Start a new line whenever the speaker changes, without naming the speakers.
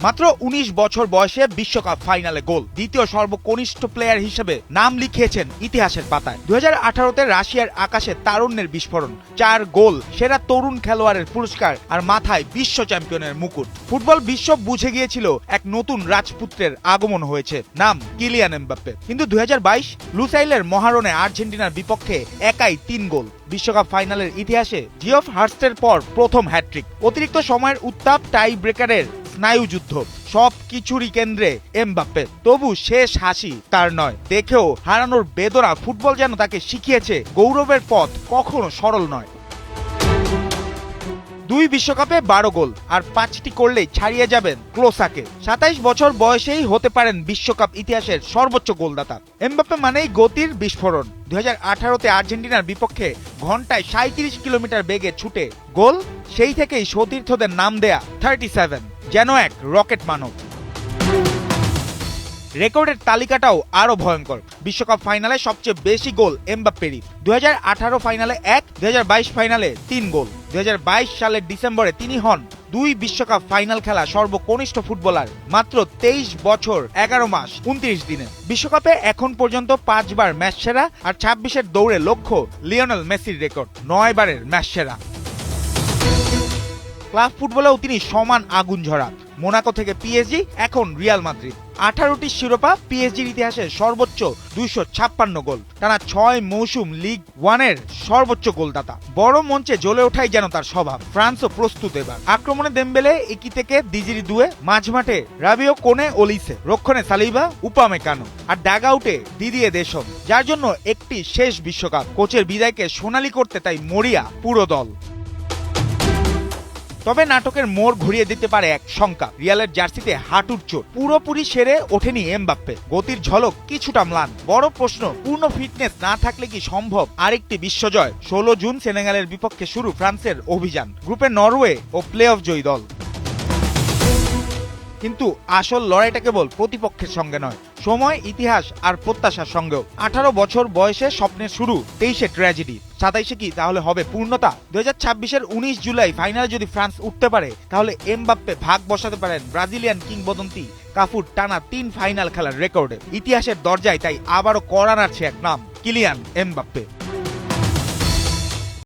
মাত্র ১৯ বছর বয়সে বিশ্বকাপ ফাইনালে গোল, দ্বিতীয় সর্বকনিষ্ঠ প্লেয়ার হিসেবে নাম লিখিয়েছেন ইতিহাসের পাতায়। ২০১৮-তে রাশিয়ার আকাশে তারুণ্যের বিস্ফোরণ, ৪ গোল, সেরা তরুণ খেলোয়াড়ের পুরস্কার আর মাথায় বিশ্ব চ্যাম্পিয়নের মুকুট। ফুটবল বিশ্ব বুঝে গিয়েছিল এক নতুন রাজপুত্রের আগমন হয়েছে, নাম কিলিয়ান এমবাপ্পে। কিন্তু ২০২২ লুসাইলের মহারণে আর্জেন্টিনার বিপক্ষে একাই ৩ গোল। বিশ্বকাপ ফাইনালের ইতিহাসে জিওফ হার্স্টের পর প্রথম হ্যাটট্রিক। অতিরিক্ত সময়ের উত্তাপ, টাই ব্রেকারের স্নায়ুযুদ্ধ, সব কিছুরই কেন্দ্রে এমবাপ্পে। তবু শেষ হাসি তার নয়, দেখেও হারানোর বেদনা। ফুটবল যেন তাকে শিখিয়েছে গৌরবের পথ কখনো সরল নয়। ২ বিশ্বকাপে ১২ গোল, আর ৫টি করলেই ছাড়িয়ে যাবেন ক্লোসাকে। ২৭ বছর বয়সেই হতে পারেন বিশ্বকাপ ইতিহাসের সর্বোচ্চ গোলদাতা। এমবাপ্পে মানেই গতির বিস্ফোরণ। ২০১৮-তে আর্জেন্টিনার বিপক্ষে ঘন্টায় ৩৭ কিলোমিটার বেগে ছুটে গোল, সেই থেকেই সতীর্থদের নাম দেয়া 37, যেন এক রকেট মানব। রেকর্ডের তালিকাটাও আরো ভয়ঙ্কর। বিশ্বকাপ ফাইনালে সবচেয়ে বেশি গোল এমবাপ্পেরই। ২০১৮ ফাইনালে ১, ২০২২ ফাইনালে ৩ গোল। ২০২২ সালের ডিসেম্বরে তিনি হন ২ বিশ্বকাপ ফাইনাল খেলা সর্বকনিষ্ঠ ফুটবলার, মাত্র ২৩ বছর ১১ মাস ২৯ দিনে। বিশ্বকাপে এখন পর্যন্ত ৫ বার ম্যাচ সেরা, আর ২৬-এর দৌড়ে লক্ষ্য লিওনেল মেসির রেকর্ড, ৯ বারের ম্যাচ সেরা। ক্লাব ফুটবলেও তিনি সমান আগুন ঝরা। মোনাকো থেকে পিএসজি, এখন রিয়াল মাদ্রিদ। ১৮টি শিরোপা, পিএসজির ইতিহাসে সর্বোচ্চ ২৫৬ গোল, টানা ৬ মৌসুম লিগ ওয়ানের সর্বোচ্চ গোলদাতা। বড় মঞ্চে জ্বলে ওঠাই যেন তার স্বভাব। ফ্রান্সও প্রস্তুত এবার। আক্রমণে দেমবেলে, একি থেকে দিজিরি দুয়ে, মাঝমাঠে রাবিও, কোনে ওলিসে, রক্ষণে সালিবা, উপামেকানো, আর ডাগ আউটে দিদিয়ে দেশম। যার জন্য একটি শেষ বিশ্বকাপ, কোচের বিদায়কে সোনালি করতে তাই মরিয়া পুরো দল। তবে নাটকের মোড় ঘুরিয়ে দিতে পারে এক শঙ্কা, রিয়ালের জার্সিতে হাঁটুর চোট। পুরোপুরি সেরে ওঠেনি এমবাপ্পে, গতির ঝলক কিছুটা ম্লান। বড় প্রশ্ন, পূর্ণ ফিটনেস না থাকলে কি সম্ভব আরেকটি বিশ্বজয়? ১৬ জুন সেনেগালের বিপক্ষে শুরু ফ্রান্সের অভিযান। গ্রুপে নরওয়ে ও প্লে অফ জয়ী দল। কিন্তু আসল লড়াইটা কেবল প্রতিপক্ষের সঙ্গে নয়, সময়, ইতিহাস আর প্রত্যাশার সঙ্গেও। ১৮ বছর বয়সে স্বপ্নের শুরু, ২৩-এ ট্র্যাজেডি, ২৭-এ কি তাহলে হবে পূর্ণতা? ২০২৬-এর ১৯ জুলাই ফাইনালে যদি ফ্রান্স উঠতে পারে, তাহলে এমবাপ্পে ভাগ বসাতে পারেন ব্রাজিলিয়ান কিংবদন্তি কাফুর টানা ৩ ফাইনাল খেলার রেকর্ডে। ইতিহাসের দরজায় তাই আবারও কড়া নাড়ছে এক নাম, কিলিয়ান এমবাপ্পে।